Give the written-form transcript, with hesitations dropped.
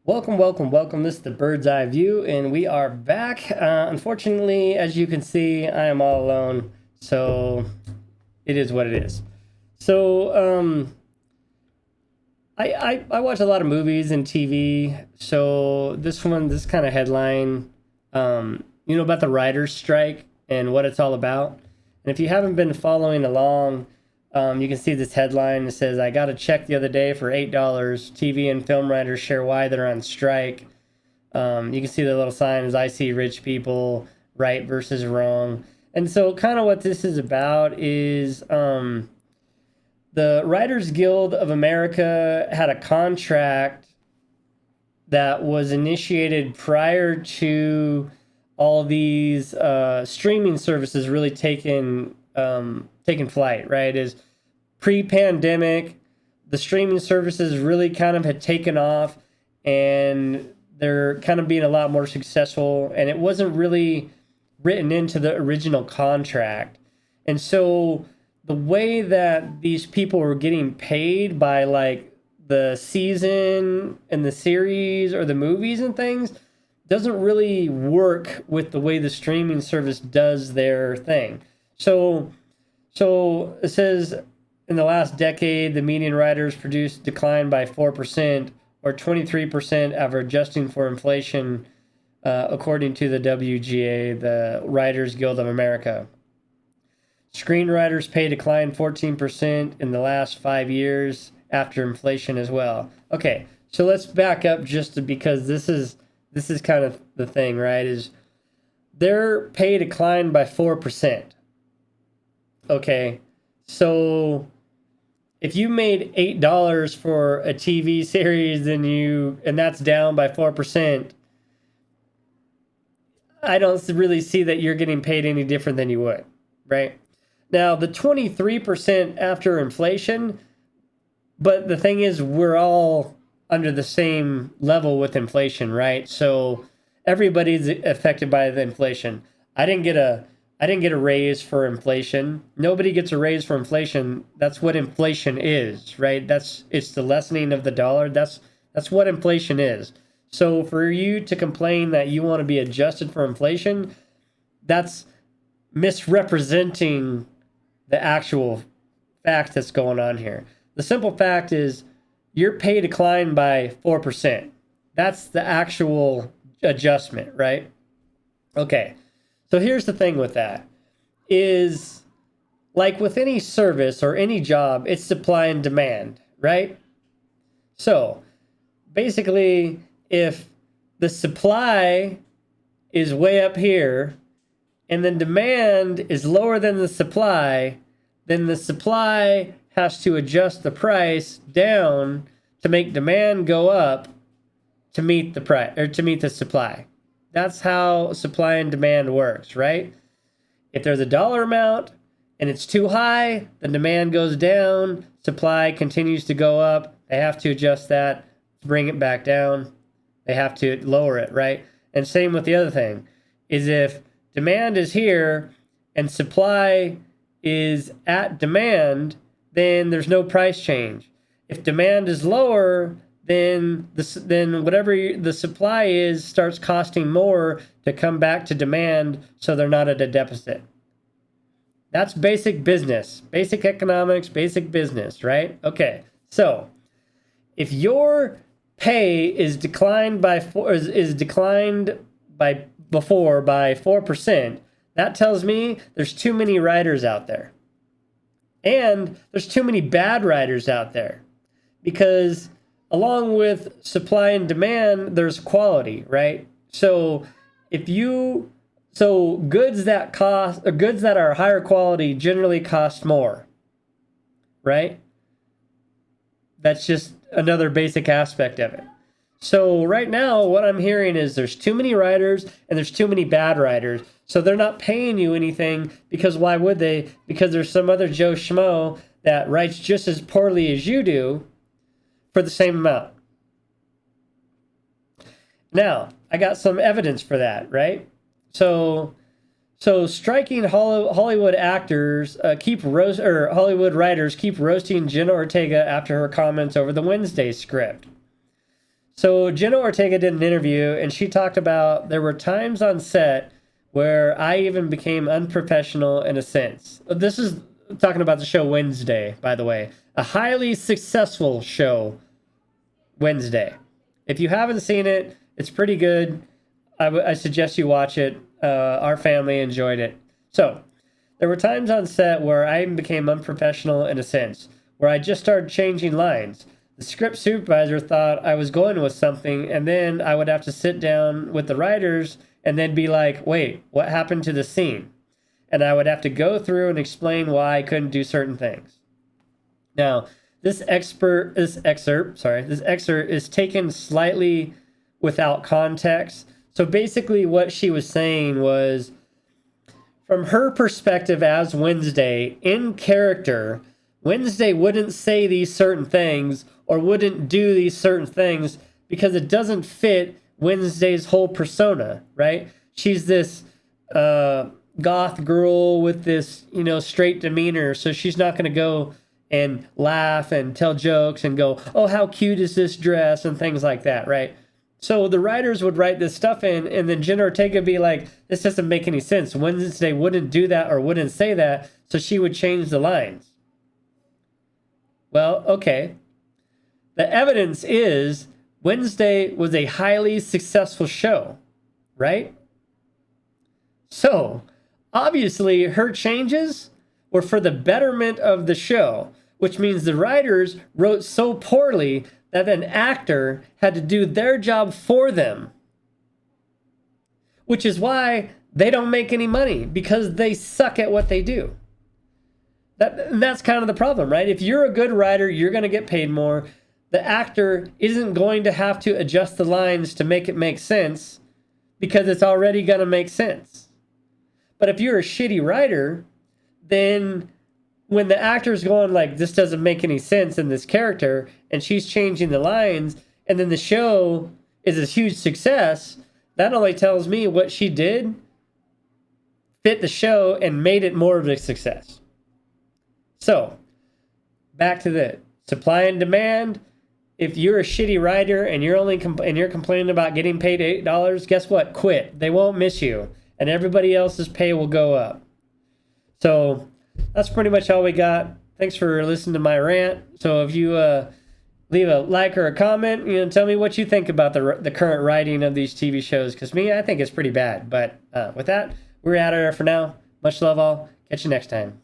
Welcome, welcome, welcome. This is the Bird's Eye View, and we are back. Unfortunately, as you can see, I am all alone, so it is what it is. So, I watch a lot of movies and TV. So this kind of headline, about the writers' strike and what it's all about. And if you haven't been following along, you can see this headline that says, "I got a check the other day for $8. TV and film writers share why they're on strike." You can see the little sign is, "I see rich people, right versus wrong." And so kind of what this is about is the Writers Guild of America had a contract that was initiated prior to all these streaming services really taking flight, right? Is pre-pandemic, the streaming services really kind of had taken off, and they're kind of being a lot more successful, and it wasn't really written into the original contract. And so the way that these people were getting paid by like the season and the series or the movies and things doesn't really work with the way the streaming service does their thing. So it says in the last decade, the median writers produced declined by 4% or 23% after adjusting for inflation, according to the WGA, the Writers Guild of America. Screenwriters' pay declined 14% in the last 5 years after inflation as well. Okay, so let's back up because this is kind of the thing, right? Is their pay declined by 4%. Okay, so if you made $8 for a TV series and that's down by 4%, I don't really see that you're getting paid any different than you would, right? Now, the 23% after inflation, but the thing is, we're all under the same level with inflation, right? So everybody's affected by the inflation. I didn't get a raise for inflation. Nobody gets a raise for inflation. That's what inflation is, right? It's the lessening of the dollar. That's what inflation is. So for you to complain that you want to be adjusted for inflation, that's misrepresenting the actual fact that's going on here. The simple fact is your pay declined by 4%. That's the actual adjustment, right? Okay. So here's the thing with that is, like with any service or any job, it's supply and demand, right? So basically, if the supply is way up here and then demand is lower than the supply, then the supply has to adjust the price down to make demand go up to meet the price or to meet the supply. That's how supply and demand works, right? If there's a dollar amount and it's too high, the demand goes down, supply continues to go up. They have to adjust that to bring it back down. They have to lower it, right? And same with the other thing is, if demand is here and supply is at demand, then there's no price change. If demand is lower, then whatever the supply is starts costing more to come back to demand, so they're not at a deficit. That's basic business, basic economics, basic business, right? Okay, so if your pay is declined by 4%, that tells me there's too many writers out there. And there's too many bad writers out there, because along with supply and demand, there's quality, right? So goods that are higher quality generally cost more, right? That's just another basic aspect of it. So right now, what I'm hearing is there's too many writers and there's too many bad writers. So they're not paying you anything, because why would they? Because there's some other Joe Schmo that writes just as poorly as you do for the same amount. Now, I got some evidence for that, right? So striking Hollywood actors Hollywood writers keep roasting Jenna Ortega after her comments over the Wednesday script. So Jenna Ortega did an interview, and she talked about there were times on set where I even became unprofessional in a sense. This is talking about the show Wednesday, by the way. A highly successful show, Wednesday. If you haven't seen it, it's pretty good. I suggest you watch it. Our family enjoyed it. So, there were times on set where I became unprofessional in a sense, where I just started changing lines. The script supervisor thought I was going with something, and then I would have to sit down with the writers and then be like, wait, what happened to the scene? And I would have to go through and explain why I couldn't do certain things. Now, this excerpt is taken slightly without context. So basically what she was saying was, from her perspective as Wednesday, in character, Wednesday wouldn't say these certain things or wouldn't do these certain things because it doesn't fit Wednesday's whole persona, right? She's this goth girl with this, straight demeanor, so she's not going to go and laugh and tell jokes and go, oh, how cute is this dress, and things like that, right? So the writers would write this stuff in, and then Jenna Ortega would be like, this doesn't make any sense. Wednesday wouldn't do that or wouldn't say that, so she would change the lines. Well, okay. The evidence is Wednesday was a highly successful show, right? So, obviously, her changes were for the betterment of the show, which means the writers wrote so poorly that an actor had to do their job for them. Which is why they don't make any money, because they suck at what they do. That's kind of the problem, right? If you're a good writer, you're going to get paid more. The actor isn't going to have to adjust the lines to make it make sense because it's already going to make sense. But if you're a shitty writer, then when the actor's going like, this doesn't make any sense in this character, and she's changing the lines, and then the show is a huge success, that only tells me what she did fit the show and made it more of a success. So, back to the supply and demand. If you're a shitty writer and you're complaining about getting paid $8, guess what? Quit. They won't miss you, and everybody else's pay will go up. So that's pretty much all we got. Thanks for listening to my rant. So if you leave a like or a comment, tell me what you think about the current writing of these TV shows. Because I think it's pretty bad. But with that, we're out of here for now. Much love all. Catch you next time.